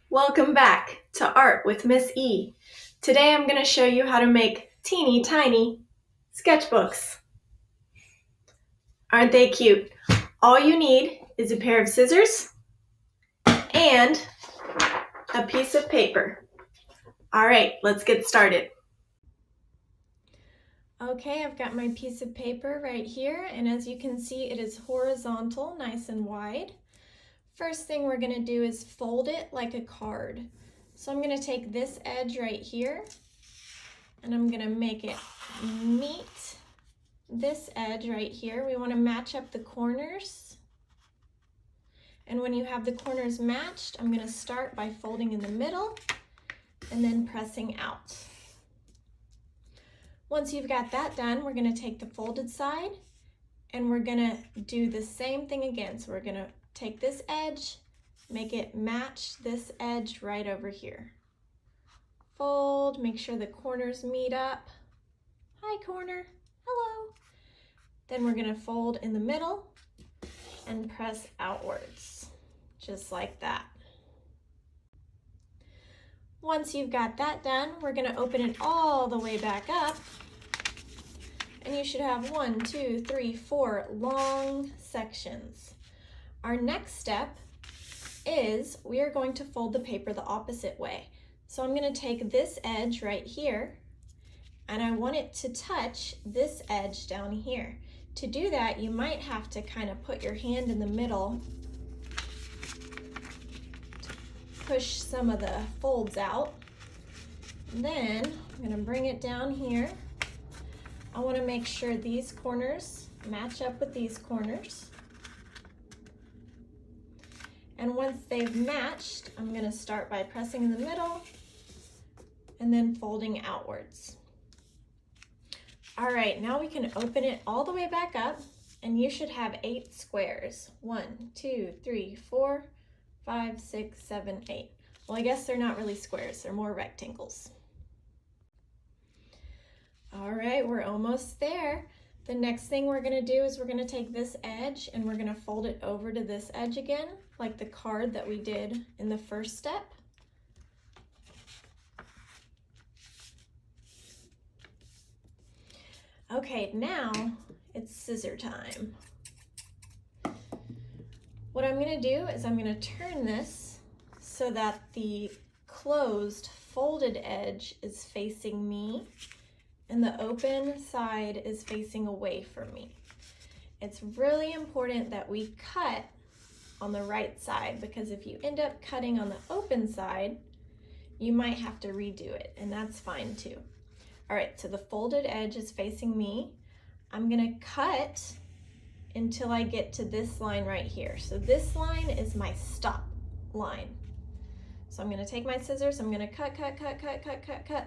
Welcome back to Art with Miss E. Today I'm going to show you how to make teeny tiny sketchbooks. Aren't they cute? All you need is a pair of scissors and a piece of paper. All right, let's get started. Okay, I've got my piece of paper right here, and as you can see, it is horizontal, nice and wide. First thing we're going to do is fold it like a card. So I'm going to take this edge right here, and I'm going to make it meet this edge right here. We want to match up the corners. And when you have the corners matched, I'm going to start by folding in the middle and then pressing out. Once you've got that done, we're going to take the folded side and we're going to do the same thing again. So we're going to take this edge, make it match this edge right over here. Fold, make sure the corners meet up. Hi, corner. Hello. Then we're going to fold in the middle and press outwards, just like that. Once you've got that done, we're going to open it all the way back up, and you should have 1, 2, 3, 4 long sections. Our next step is we are going to fold the paper the opposite way. So I'm going to take this edge right here, and I want it to touch this edge down here. To do that, you might have to kind of put your hand in the middle, push some of the folds out. Then I'm going to bring it down here. I want to make sure these corners match up with these corners. And once they've matched, I'm going to start by pressing in the middle and then folding outwards. All right, now we can open it all the way back up, and you should have 8 squares. 1, 2, 3, 4, 5, 6, 7, 8. Well, I guess they're not really squares, they're more rectangles. All right, we're almost there. The next thing we're gonna do is we're gonna take this edge and we're gonna fold it over to this edge again, like the card that we did in the first step. Okay, now it's scissor time. What I'm going to do is I'm going to turn this so that the closed folded edge is facing me and the open side is facing away from me. It's really important that we cut on the right side, because if you end up cutting on the open side, you might have to redo it, and that's fine too. All right, so the folded edge is facing me. I'm gonna cut until I get to this line right here. So this line is my stop line. So I'm gonna take my scissors, I'm gonna cut,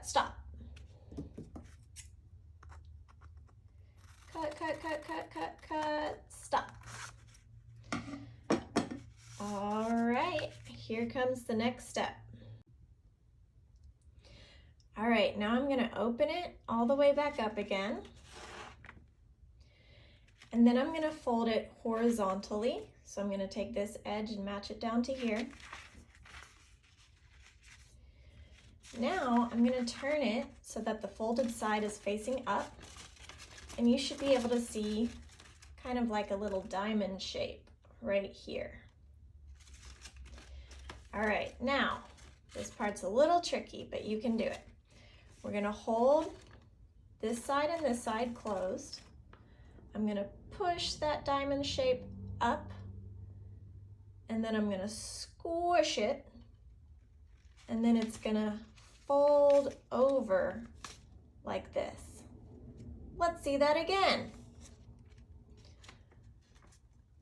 stop. Cut, stop. All right, here comes the next step. All right, now I'm going to open it all the way back up again. And then I'm going to fold it horizontally. So I'm going to take this edge and match it down to here. Now I'm going to turn it so that the folded side is facing up. And you should be able to see kind of like a little diamond shape right here. All right, now this part's a little tricky, but you can do it. We're going to hold this side and this side closed. I'm going to push that diamond shape up, and then I'm going to squish it, and then it's going to fold over like this. Let's see that again.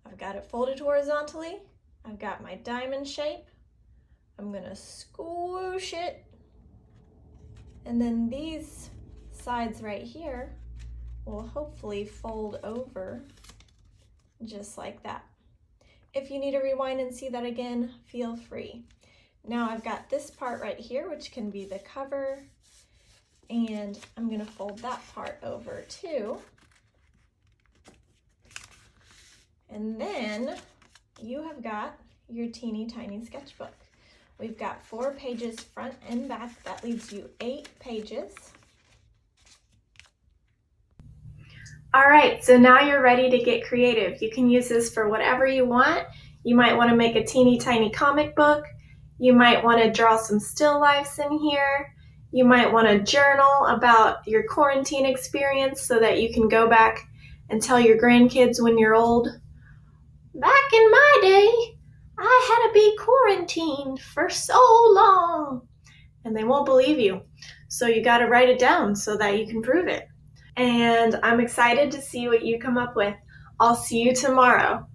I've got it folded horizontally. I've got my diamond shape. I'm going to squish it. And then these sides right here will hopefully fold over just like that. If you need to rewind and see that again, feel free. Now I've got this part right here, which can be the cover, and I'm going to fold that part over too. And then you have got your teeny tiny sketchbook. We've got 4 pages front and back. That leaves you 8 pages. All right, so now you're ready to get creative. You can use this for whatever you want. You might want to make a teeny tiny comic book. You might want to draw some still lifes in here. You might want to journal about your quarantine experience so that you can go back and tell your grandkids when you're old, back in my day, I had to be quarantined for so long. And they won't believe you. So you got to write it down so that you can prove it. And I'm excited to see what you come up with. I'll see you tomorrow.